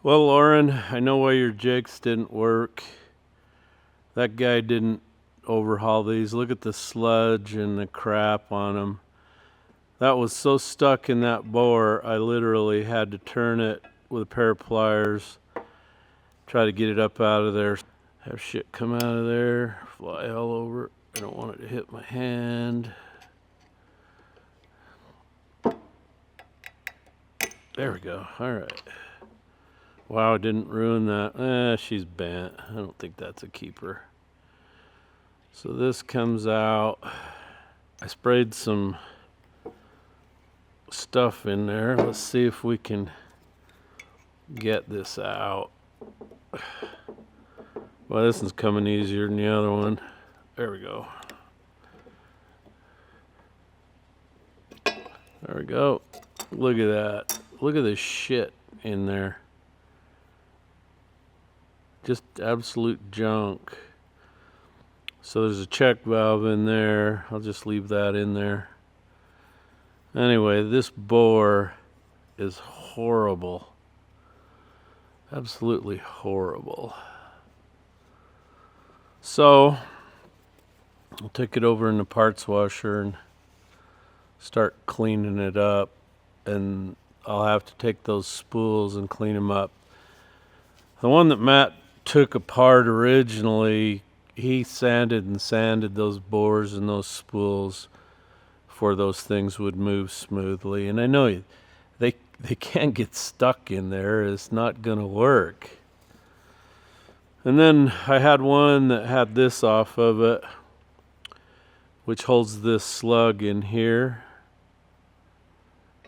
Well, Lauren, I know why your jigs didn't work. That guy didn't overhaul these. Look at the sludge and the crap on them. That was so stuck in that bore, I literally had to turn it with a pair of pliers, try to get it up out of there. Have shit come out of there, fly all over. I don't want it to hit my hand. There we go. All right. Wow, it didn't ruin that. She's bent. I don't think that's a keeper. So this comes out. I sprayed some stuff in there. Let's see if we can get this out. Well, this one's coming easier than the other one. There we go. There we go. Look at that. Look at this shit in there. Just absolute junk. So there's a check valve in there. I'll just leave that in there. Anyway, this bore is horrible. Absolutely horrible. So I'll take it over in the parts washer and start cleaning it up, and I'll have to take those spools and clean them up. The one that Matt took apart originally, he sanded and sanded those bores and those spools before those things would move smoothly. And I know they can't get stuck in there. It's not going to work. And then I had one that had this off of it, which holds this slug in here.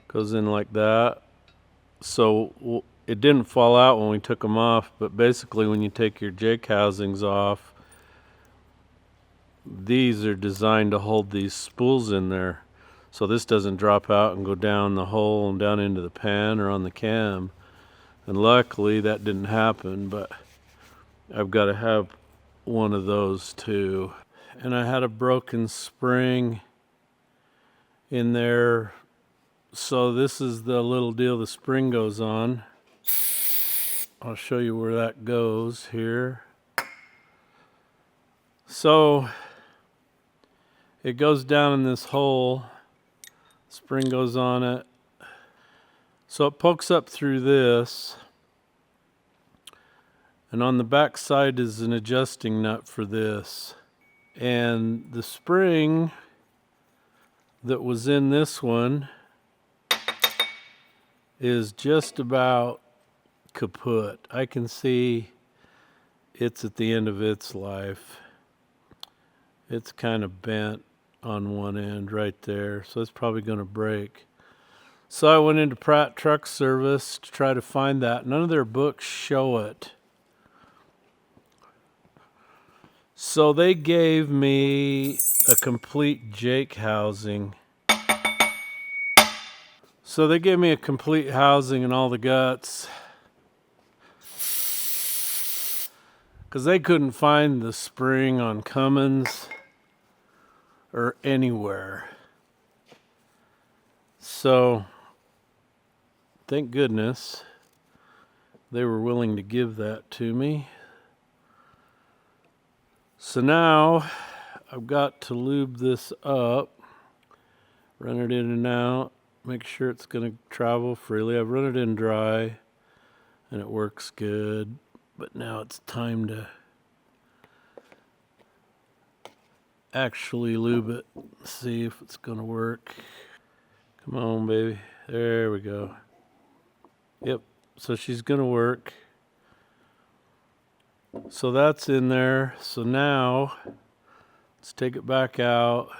Goes in like that. So it didn't fall out when we took them off, but basically when you take your jake housings off, these are designed to hold these spools in there. So this doesn't drop out and go down the hole and down into the pan or on the cam. And luckily that didn't happen, but I've got to have one of those too. And I had a broken spring in there. So this is the little deal the spring goes on. I'll show you where that goes here. So it goes down in this hole. Spring goes on it. So it pokes up through this. And on the back side is an adjusting nut for this. And the spring that was in this one is just about kaput. I can see it's at the end of its life. It's kind of bent on one end right there, so it's probably going to break. So I went into Pratt Truck Service to try to find that. None of their books show it. So they gave me a complete jake housing. So they gave me a complete housing and all the guts, because they couldn't find the spring on Cummins or anywhere. So thank goodness they were willing to give that to me. So now I've got to lube this up, run it in and out, make sure it's going to travel freely. I've run it in dry and it works good, but now it's time to actually lube it, see if it's going to work. Come on, baby. There we go. Yep, so she's going to work. So that's in there. So now let's take it back out.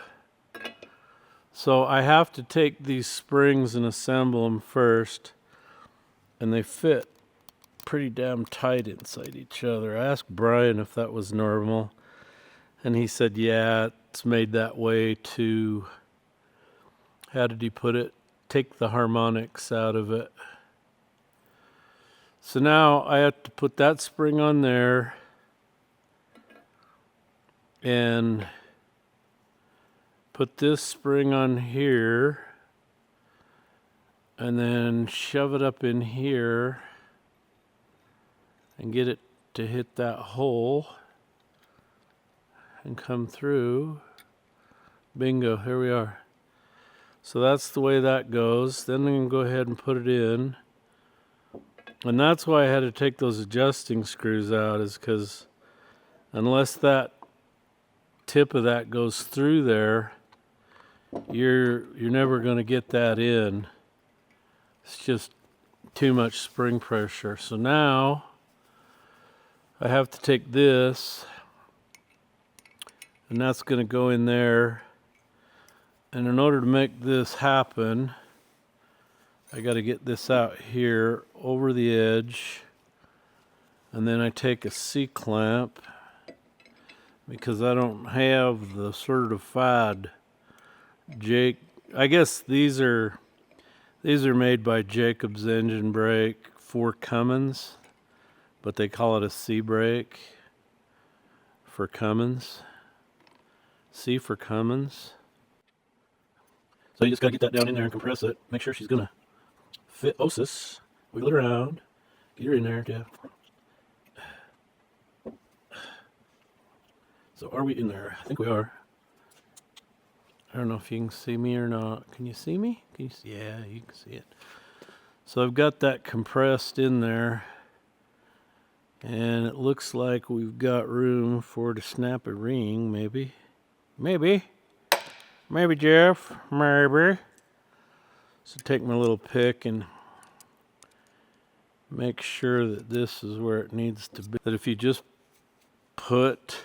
So I have to take these springs and assemble them first, and they fit pretty damn tight inside each other. I asked Brian if that was normal, and he said, yeah, it's made that way to, how did he put it? Take the harmonics out of it. So now I have to put that spring on there and put this spring on here and then shove it up in here and get it to hit that hole and come through. Bingo, here we are. So that's the way that goes. Then I'm going to go ahead and put it in. And that's why I had to take those adjusting screws out, is because unless that tip of that goes through there, you're never going to get that in. It's just too much spring pressure. So now I have to take this, and that's going to go in there. And in order to make this happen, I got to get this out here over the edge, and then I take a C-clamp, because I don't have the certified I guess these are made by Jacobs Engine Brake for Cummins, but they call it a C brake for Cummins. C for Cummins. So you just gotta get that down in there and compress it. Make sure she's gonna fit OSIS. Wiggle it around. Get her in there, Jeff. So are we in there? I think we are. I don't know if you can see me or not. Can you see me? Can you see? Yeah, you can see it. So I've got that compressed in there, and it looks like we've got room for to snap a ring, maybe. Maybe, Jeff, maybe. So take my little pick and make sure that this is where it needs to be. That if you just put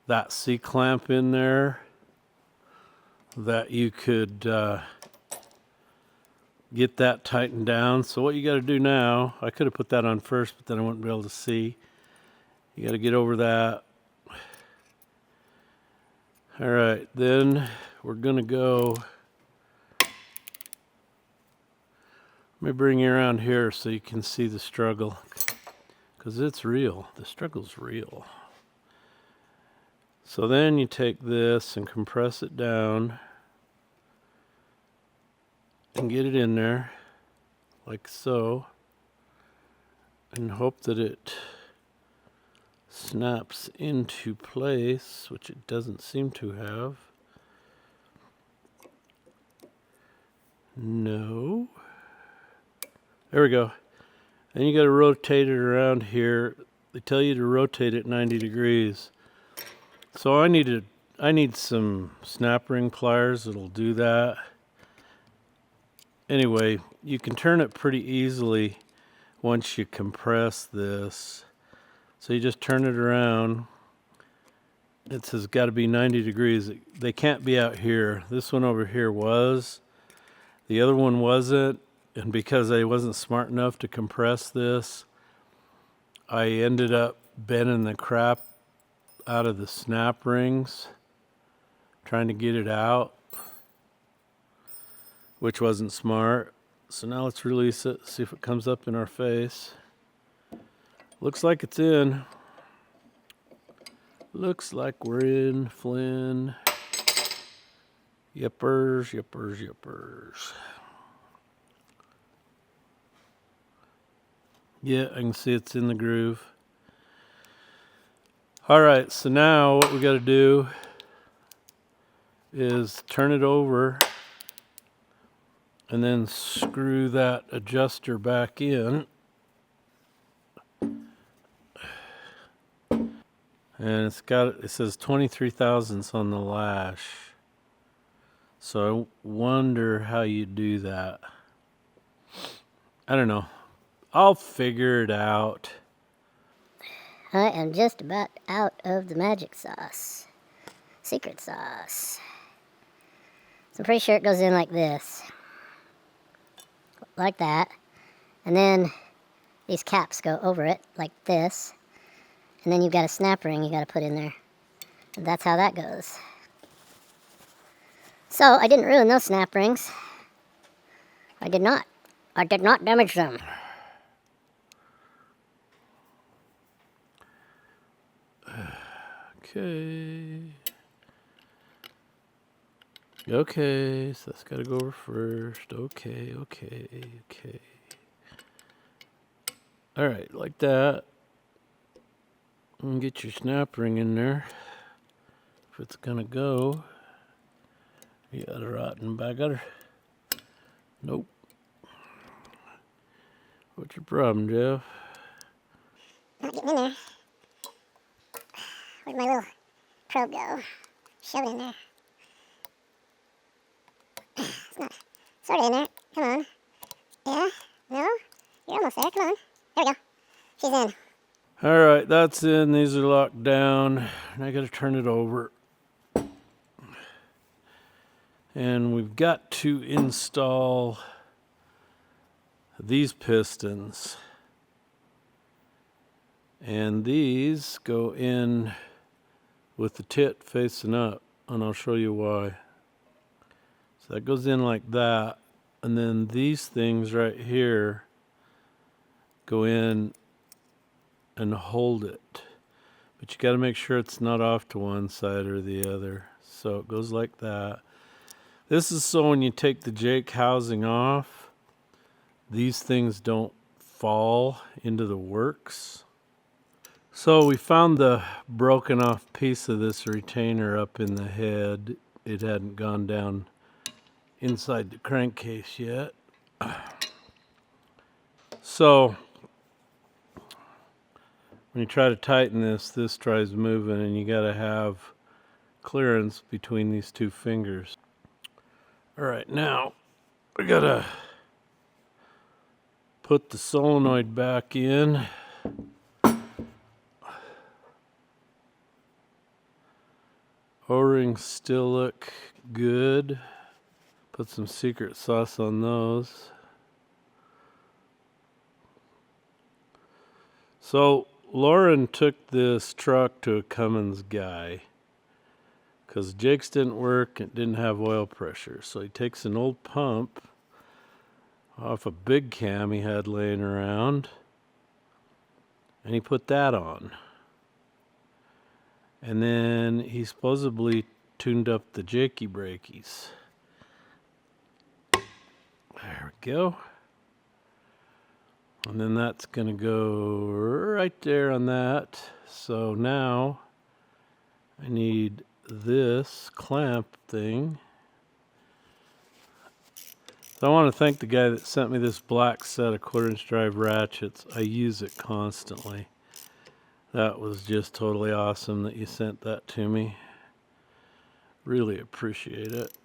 that C-clamp in there, that you could get that tightened down. So what you got to do now, I could have put that on first, but then I wouldn't be able to see. You got to get over that. All right, then we're going to go. Let me bring you around here so you can see the struggle, because it's real. The struggle's real. So then you take this and compress it down and get it in there like so, and hope that it snaps into place, which it doesn't seem to have. No. There we go. Then you got to rotate it around here. They tell you to rotate it 90 degrees. So I need some snap ring pliers that'll do that. Anyway, you can turn it pretty easily once you compress this. So you just turn it around. It says got to be 90 degrees. They can't be out here. This one over here was. The other one wasn't. And because I wasn't smart enough to compress this, I ended up bending the crap out of the snap rings, trying to get it out, which wasn't smart. So now let's release it, see if it comes up in our face. Looks like it's in. Looks like we're in, Flynn. Yippers, yippers, yippers. Yeah, I can see it's in the groove. All right, so now what we got to do is turn it over and then screw that adjuster back in. And it says 23 thousandths on the lash. So I wonder how you do that. I don't know. I'll figure it out. I am just about out of the magic sauce. Secret sauce. So I'm pretty sure it goes in like this. Like that. And then these caps go over it like this. And then you've got a snap ring you got to put in there. And that's how that goes. So I didn't ruin those snap rings. I did not. I did not damage them. Okay, so that's got to go over first. Okay. All right, like that. And get your snap ring in there. If it's gonna go. You got a rotten bagger. Nope. What's your problem, Jeff? Not getting in there. Where'd my little probe go? Shove it in there. It's not sort of in there. Come on. Yeah? No? You're almost there. Come on. There we go. She's in. All right, that's in. These are locked down. And I got to turn it over. And we've got to install these pistons. And these go in with the tit facing up. And I'll show you why. So that goes in like that. And then these things right here go in and hold it. But you got to make sure it's not off to one side or the other. So it goes like that. This is so when you take the Jake housing off, these things don't fall into the works. So we found the broken off piece of this retainer up in the head. It hadn't gone down inside the crankcase yet. So when you try to tighten this tries moving, and you got to have clearance between these two fingers. All right, now we got to put the solenoid back in. O-rings still look good. Put some secret sauce on those. So Lauren took this truck to a Cummins guy because Jake's didn't work and didn't have oil pressure. So he takes an old pump off a big cam he had laying around, and he put that on. And then he supposedly tuned up the Jakey brakies. There we go. And then that's going to go right there on that. So now I need this clamp thing. So I want to thank the guy that sent me this black set of 1/4" drive ratchets. I use it constantly. That was just totally awesome that you sent that to me. Really appreciate it.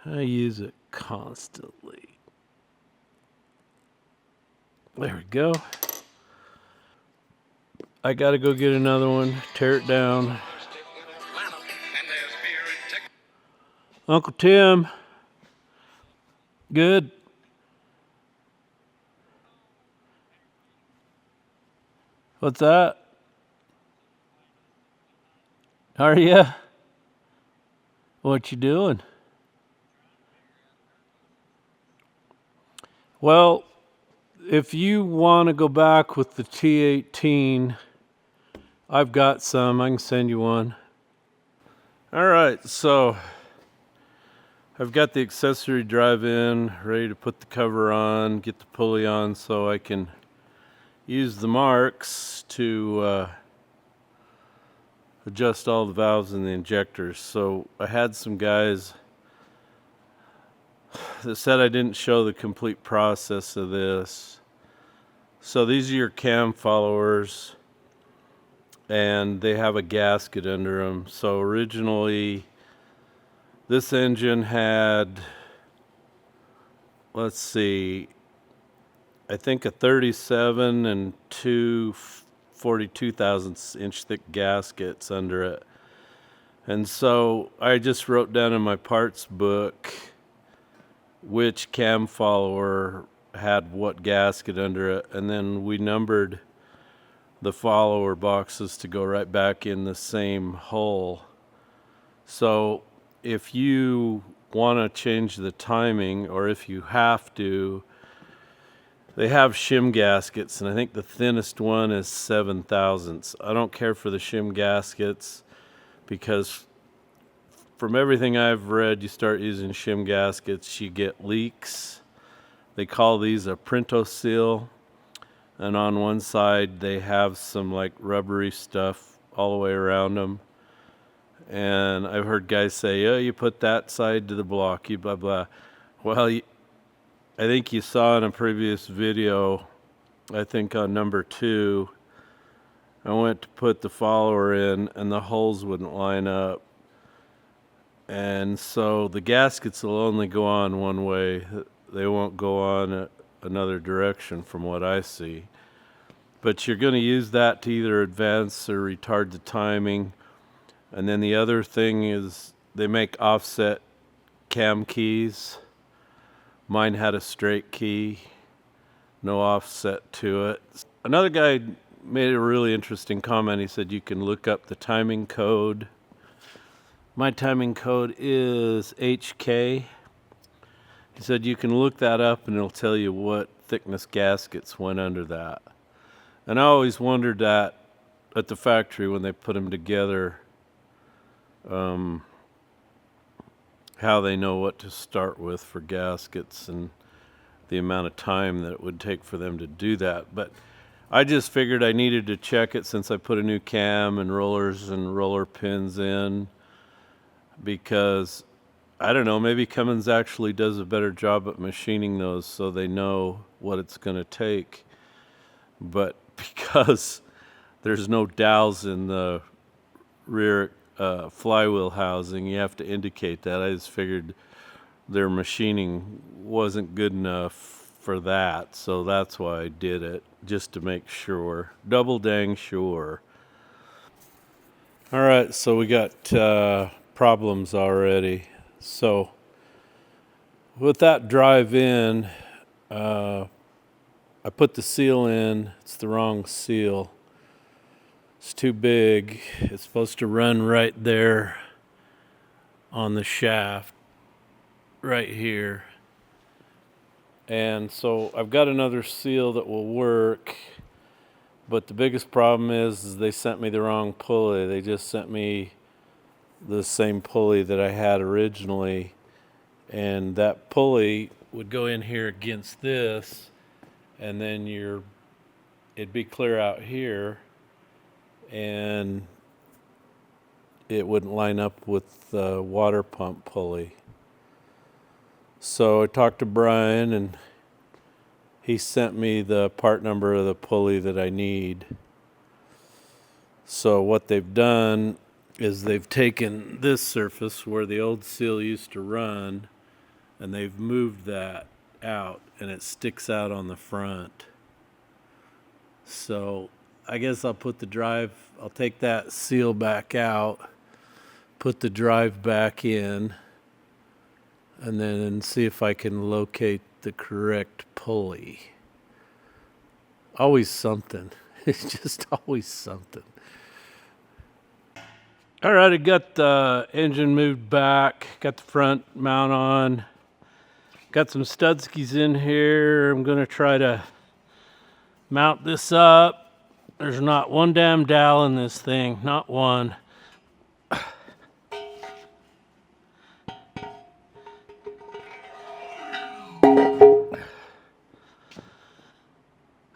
I use it constantly. There we go. I gotta go get another one, tear it down. Uncle Tim. Good. What's that? Are ya? What you doing? Well, if you want to go back with the T18, I've got some. I can send you one. All right, so I've got the accessory drive in, ready to put the cover on, get the pulley on so I can use the marks to adjust all the valves and the injectors. So I had some guys that said I didn't show the complete process of this. So these are your cam followers, and they have a gasket under them. So originally this engine had, let's see, I think a 37 and two 42 thousandths inch thick gaskets under it. And so I just wrote down in my parts book which cam follower had what gasket under it, and then we numbered the follower boxes to go right back in the same hole. So if you want to change the timing, or if you have to, they have shim gaskets, and I think the thinnest one is 7 thousandths. I don't care for the shim gaskets because from everything I've read, you start using shim gaskets, you get leaks. They call these a printo seal. And on one side, they have some like rubbery stuff all the way around them. And I've heard guys say, oh, you put that side to the block, you blah, blah. Well, I think you saw in a previous video, I think on number 2, I went to put the follower in and the holes wouldn't line up. And so the gaskets will only go on one way. They won't go on another direction from what I see. But you're going to use that to either advance or retard the timing. And then the other thing is they make offset cam keys. Mine had a straight key, no offset to it. Another guy made a really interesting comment. He said you can look up the timing code. My timing code is HK. He said you can look that up and it'll tell you what thickness gaskets went under that. And I always wondered that at the factory when they put them together, how they know what to start with for gaskets and the amount of time that it would take for them to do that. But I just figured I needed to check it since I put a new cam and rollers and roller pins in, because I don't know, maybe Cummins actually does a better job at machining those so they know what it's going to take. But because there's no dowels in the rear flywheel housing, you have to indicate that. I just figured their machining wasn't good enough for that, so that's why I did it, just to make sure, double dang sure. All right, so we got problems already. So with that drive in, I put the seal in. It's the wrong seal. It's too big. It's supposed to run right there on the shaft, right here. And so I've got another seal that will work, but the biggest problem is they sent me the wrong pulley. They just sent me the same pulley that I had originally, and that pulley would go in here against this, and then it'd be clear out here, and it wouldn't line up with the water pump pulley. So I talked to Brian, and he sent me the part number of the pulley that I need. So what they've done is they've taken this surface where the old seal used to run, and they've moved that out, and it sticks out on the front. So I guess I'll take that seal back out, put the drive back in, and then see if I can locate the correct pulley. Always something. It's just always something. All right, I got the engine moved back, got the front mount on, got some studskis in here. I'm gonna try to mount this up. There's not one damn dowel in this thing, not one.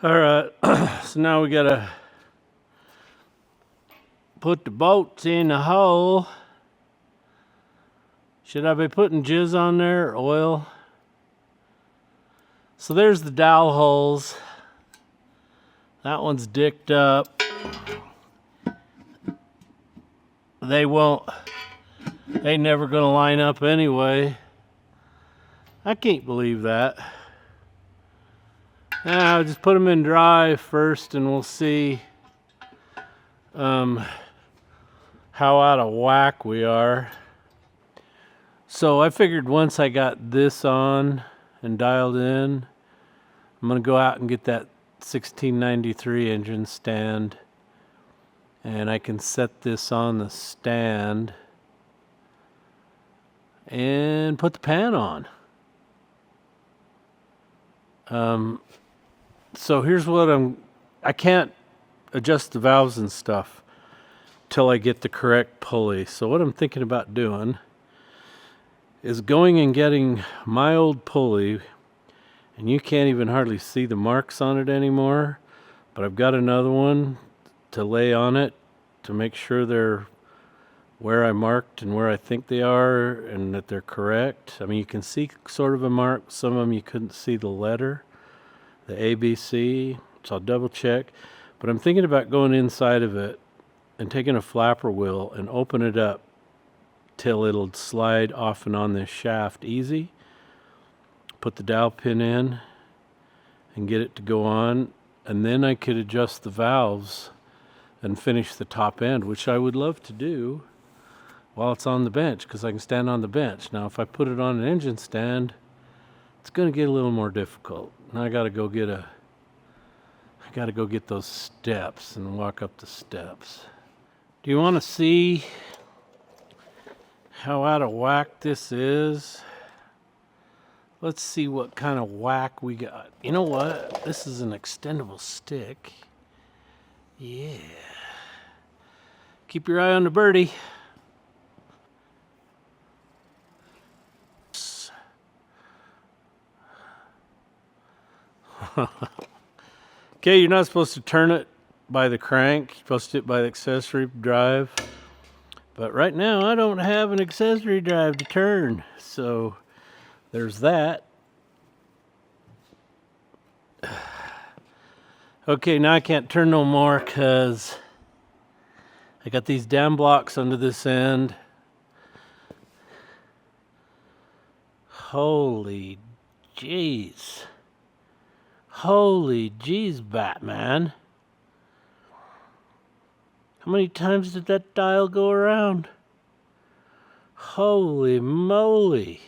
All right, so now we gotta put the bolts in the hole. Should I be putting jizz on there or oil? So there's the dowel holes. That one's dicked up. They never gonna line up anyway. I can't believe that. Now, I'll just put them in dry first and we'll see how out of whack we are. So I figured once I got this on and dialed in, I'm gonna go out and get that 1693 engine stand, and I can set this on the stand and put the pan on. So here's what I can't adjust the valves and stuff till I get the correct pulley. So what I'm thinking about doing is going and getting my old pulley, and you can't even hardly see the marks on it anymore, but I've got another one to lay on it to make sure they're where I marked and where I think they are and that they're correct. I mean, you can see sort of a mark. Some of them you couldn't see the letter, the ABC, so I'll double check. But I'm thinking about going inside of it and taking a flapper wheel and open it up till it'll slide off and on this shaft easy. Put the dowel pin in and get it to go on, and then I could adjust the valves and finish the top end, which I would love to do while it's on the bench, because I can stand on the bench. Now, if I put it on an engine stand, it's going to get a little more difficult. Now I got to go get those steps and walk up the steps. Do you want to see how out of whack this is? Let's see what kind of whack we got. You know what? This is an extendable stick. Yeah. Keep your eye on the birdie. Okay, you're not supposed to turn it by the crank. You're supposed to do it by the accessory drive. But right now, I don't have an accessory drive to turn. So there's that. Okay, now I can't turn no more because I got these damn blocks under this end. Holy jeez. Holy jeez, Batman. How many times did that dial go around? Holy moly.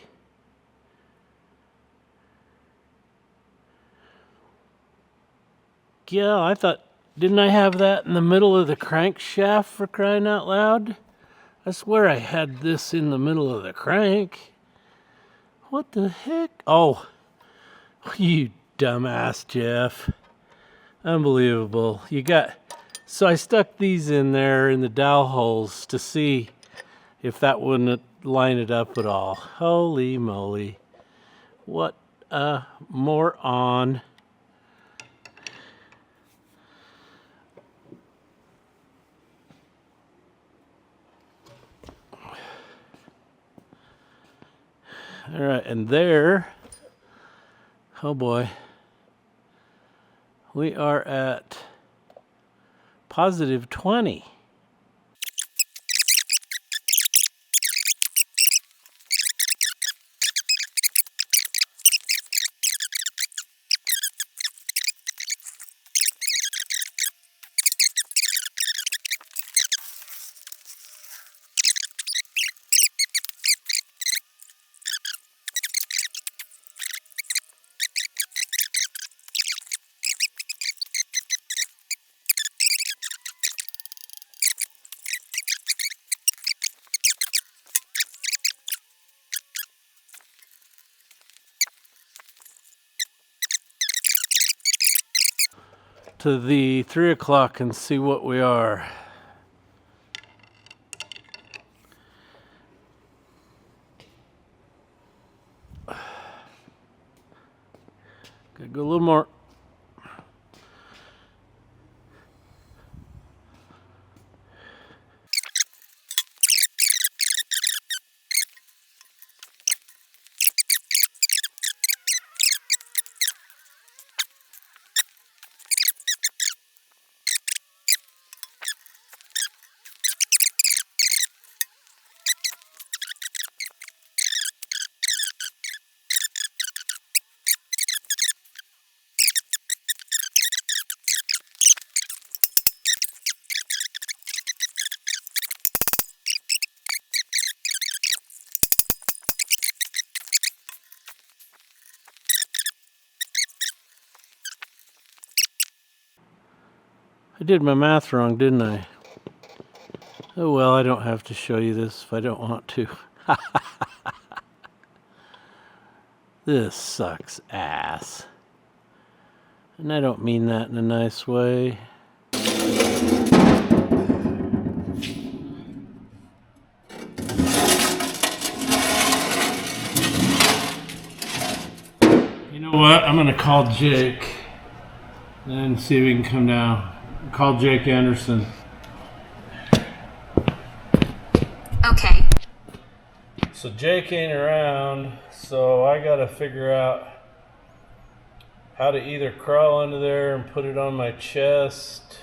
Yeah, I thought, didn't I have that in the middle of the crankshaft, for crying out loud? I swear I had this in the middle of the crank. What the heck? Oh, you dumbass, Jeff. Unbelievable. So I stuck these in there in the dowel holes to see if that wouldn't line it up at all. Holy moly. What a moron. All right, and there, oh boy, we are at positive 20. To the 3 o'clock and see what we are. Gotta go a little more. I did my math wrong, didn't I? Oh well, I don't have to show you this if I don't want to. This sucks ass. And I don't mean that in a nice way. You know what? I'm gonna call Jake and see if he can come down. Call Jake Anderson. Okay. So Jake ain't around, so I gotta figure out how to either crawl under there and put it on my chest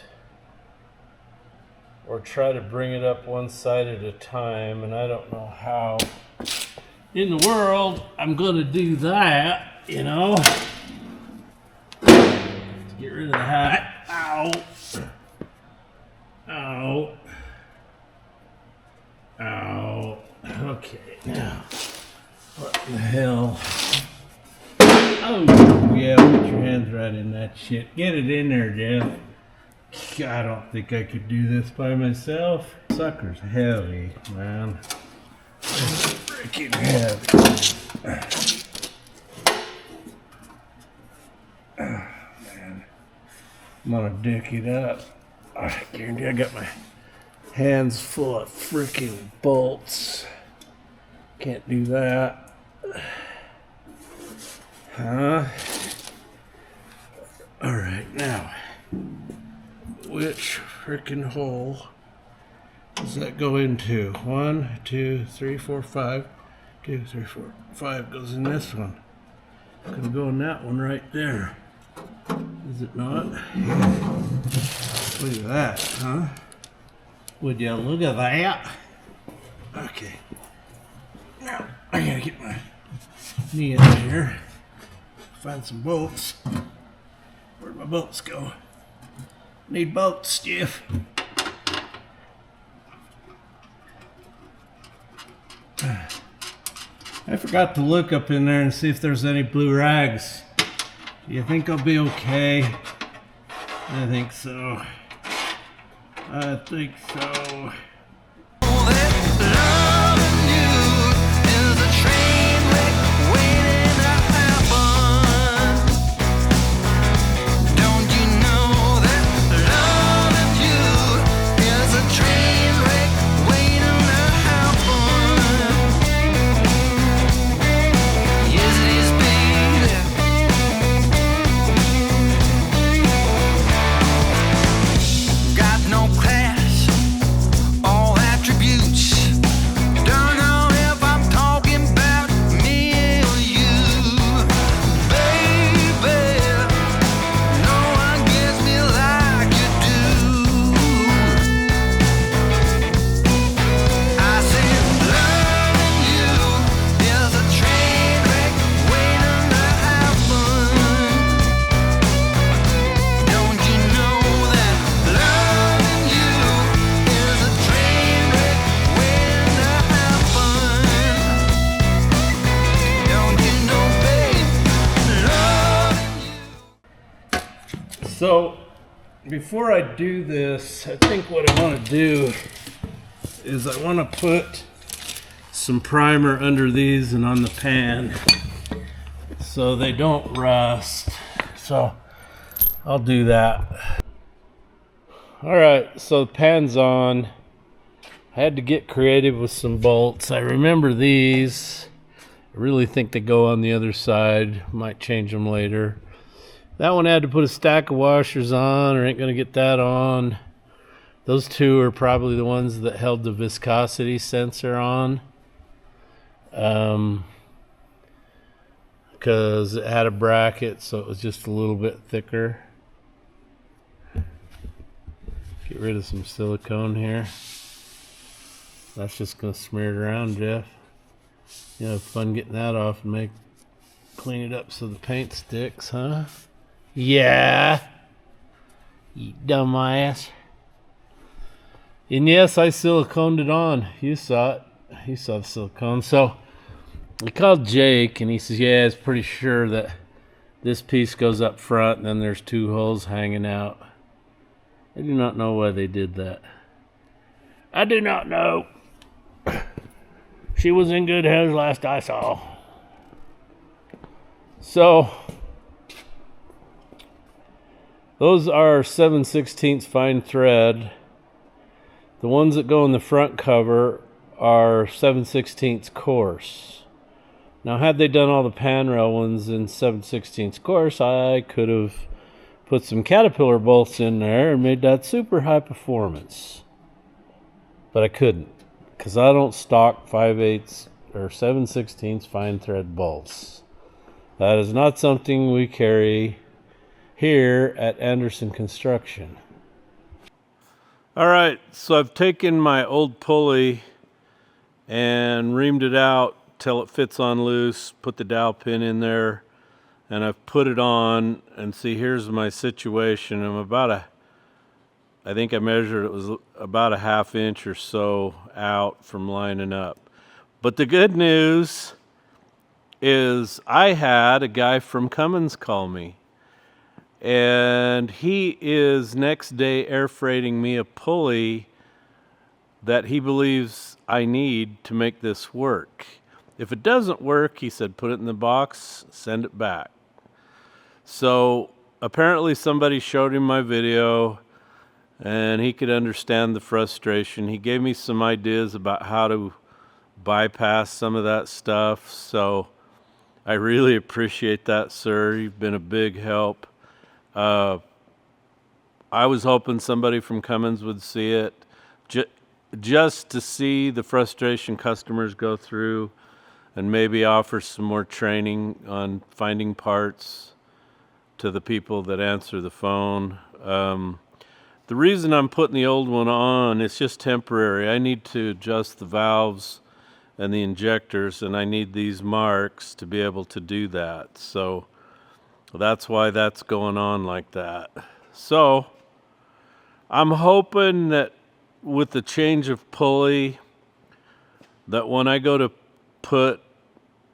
or try to bring it up one side at a time, and I don't know how in the world I'm gonna do that, you know? Let's get rid of the hat. Ow. Ow. Ow. Okay, now, what the hell? Oh, yeah, put your hands right in that shit. Get it in there, Jeff. I don't think I could do this by myself. Sucker's heavy, man. It's freaking heavy. Oh, man. I'm gonna dick it up. I guarantee I got my hands full of freaking bolts. Can't do that. Huh? Alright, now. Which freaking hole does that go into? 1, 2, 3, 4, 5. 2, 3, 4, 5 goes in this one. It's gonna go in that one right there. Is it not? Look at that, huh? Would you look at that? Okay. Now, I gotta get my knee in here. Find some bolts. Where'd my bolts go? Need bolts, Jeff. I forgot to look up in there and see if there's any blue rags. Do you think I'll be okay? I think so. I think so. So, before I do this, I think what I want to do is I want to put some primer under these and on the pan so they don't rust. So, I'll do that. Alright, so the pan's on. I had to get creative with some bolts. I remember these. I really think they go on the other side. Might change them later. That one had to put a stack of washers on, or ain't gonna get that on. Those two are probably the ones that held the viscosity sensor on. Because it had a bracket, so it was just a little bit thicker. Get rid of some silicone here. That's just gonna smear it around, Jeff. You have fun getting that off and clean it up so the paint sticks, huh? Yeah, you dumbass. And yes, I siliconed it on. You saw it. You saw the silicone. So I called Jake and he says, yeah, it's pretty sure that this piece goes up front and then there's two holes hanging out. I do not know why they did that. I do not know. She was in good hands last I saw. So those are 7/16 fine thread. The ones that go in the front cover are 7/16 coarse. Now, had they done all the pan rail ones in 7/16 course, I could have put some Caterpillar bolts in there and made that super high performance. But I couldn't, because I don't stock 5/8 or 7/16 fine thread bolts. That is not something we carry here at Anderson Construction. All right, so I've taken my old pulley and reamed it out till it fits on loose, put the dowel pin in there, and I've put it on. And see, here's my situation. I think I measured it was about a 1/2 inch or so out from lining up. But the good news is I had a guy from Cummins call me, and he is next day air freighting me a pulley that he believes I need to make this work. If it doesn't work, he said, put it in the box, send it back. So apparently somebody showed him my video and he could understand the frustration. He gave me some ideas about how to bypass some of that stuff. So I really appreciate that, sir. You've been a big help. I was hoping somebody from Cummins would see it, just to see the frustration customers go through and maybe offer some more training on finding parts to the people that answer the phone. The reason I'm putting the old one on, it's just temporary. I need to adjust the valves and the injectors, and I need these marks to be able to do that. So that's why that's going on like that. So I'm hoping that with the change of pulley, that when I go to put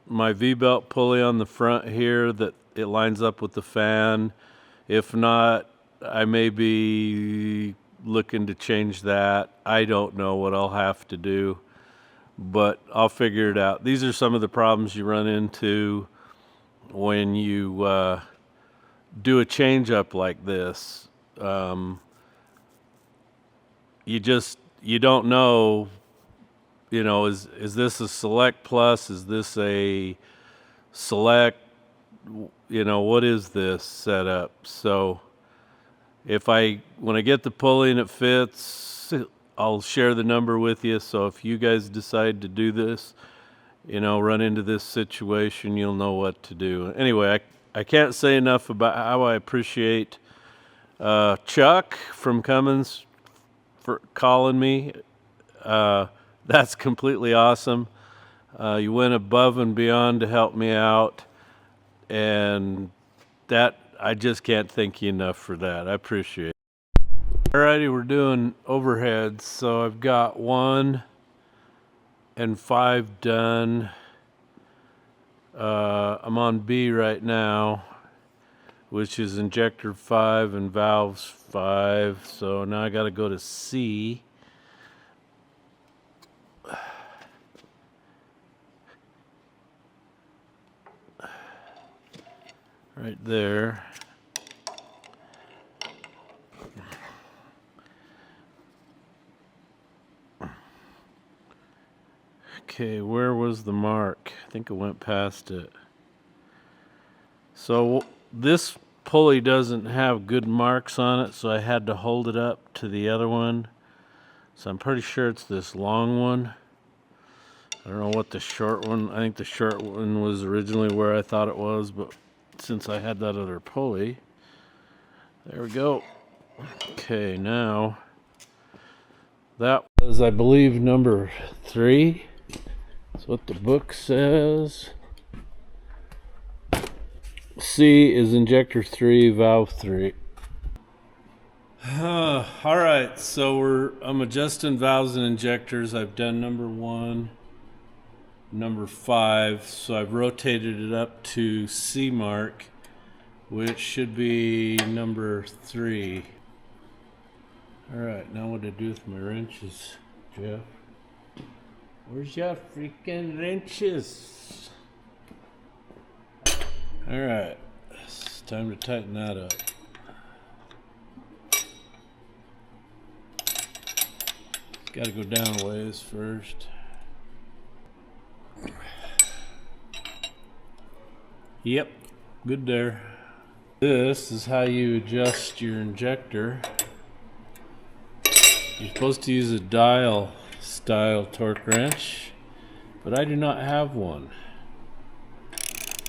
my V-belt pulley on the front here, that it lines up with the fan. If not, I may be looking to change that. I don't know what I'll have to do, but I'll figure it out. These are some of the problems you run into when you do a change up like this. You don't know, is this a select plus? Is this a select? What is this setup? So when I get the pulley and it fits, I'll share the number with you. So if you guys decide to do this, run into this situation, you'll know what to do. Anyway, I can't say enough about how I appreciate Chuck from Cummins for calling me. That's completely awesome. You went above and beyond to help me out, and that I just can't thank you enough for that. I appreciate it. Alrighty, we're doing overheads. So I've got 1 and 5 done. I'm on B right now, which is injector 5 and valves 5. So now I got to go to C. Right there. Okay, where was the mark? I think I went past it. So this pulley doesn't have good marks on it, so I had to hold it up to the other one. So I'm pretty sure it's this long one. I don't know what the short one, I think the short one was originally where I thought it was, but since I had that other pulley, there we go. Okay, now that was, I believe, number 3. That's what the book says. C is injector 3, valve 3. All right, so I'm adjusting valves and injectors. I've done number 1, number 5, so I've rotated it up to C mark, which should be number 3. All right, now what do I do with my wrenches, Jeff? Where's your freaking wrenches? All right, it's time to tighten that up. Got to go down a ways first. Yep, good there. This is how you adjust your injector. You're supposed to use a dial style torque wrench, but I do not have one.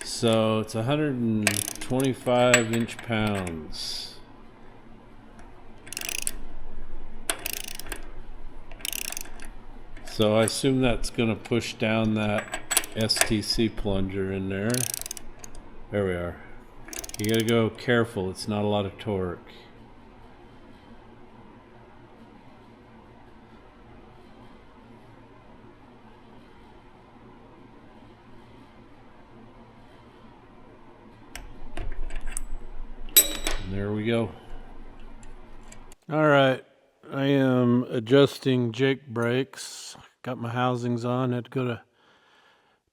So it's 125 inch-pounds. So I assume that's going to push down that STC plunger in there. There we are. You got to go careful, it's not a lot of torque. There we go. All right, I am adjusting Jake brakes. Got my housings on. Had to go to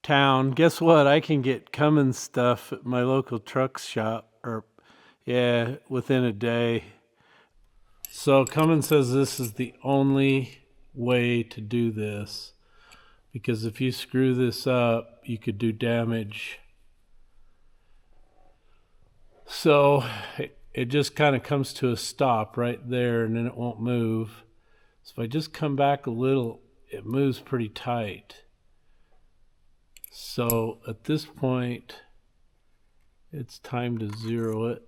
town. Guess what? I can get Cummins stuff at my local truck shop, or yeah, within a day. So Cummins says this is the only way to do this, because if you screw this up, you could do damage. So it just kind of comes to a stop right there, and then it won't move. So if I just come back a little, it moves pretty tight. So at this point, it's time to zero it.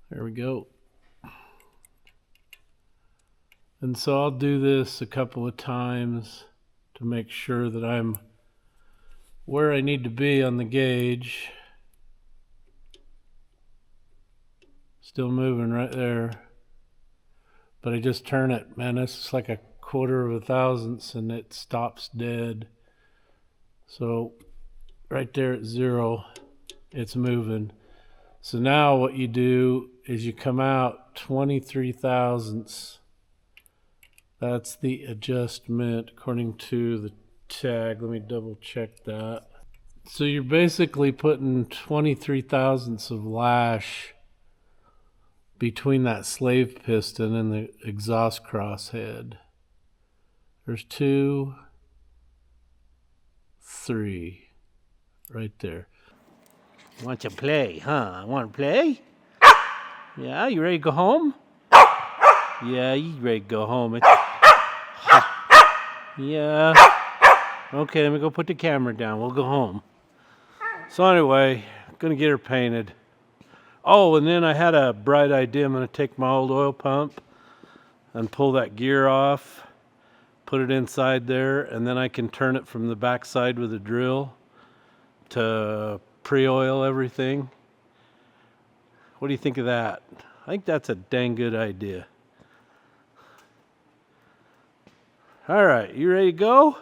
There we go. And so I'll do this a couple of times to make sure that I'm where I need to be on the gauge. Still moving right there. But I just turn it, man, that's just like a quarter of a thousandths and it stops dead. So right there at 0, it's moving. So now what you do is you come out 23 thousandths. That's the adjustment according to the tag. Let me double check that. So you're basically putting 23 thousandths of lash between that slave piston and the exhaust crosshead. There's 2, 3, right there. Want to play, huh? Want to play? Yeah, you ready to go home? Yeah, you ready to go home? Yeah. Okay, let me go put the camera down. We'll go home. So anyway, gonna get her painted. Oh, and then I had a bright idea. I'm gonna take my old oil pump and pull that gear off, put it inside there, and then I can turn it from the backside with a drill to pre-oil everything. What do you think of that? I think that's a dang good idea. All right, you ready to go?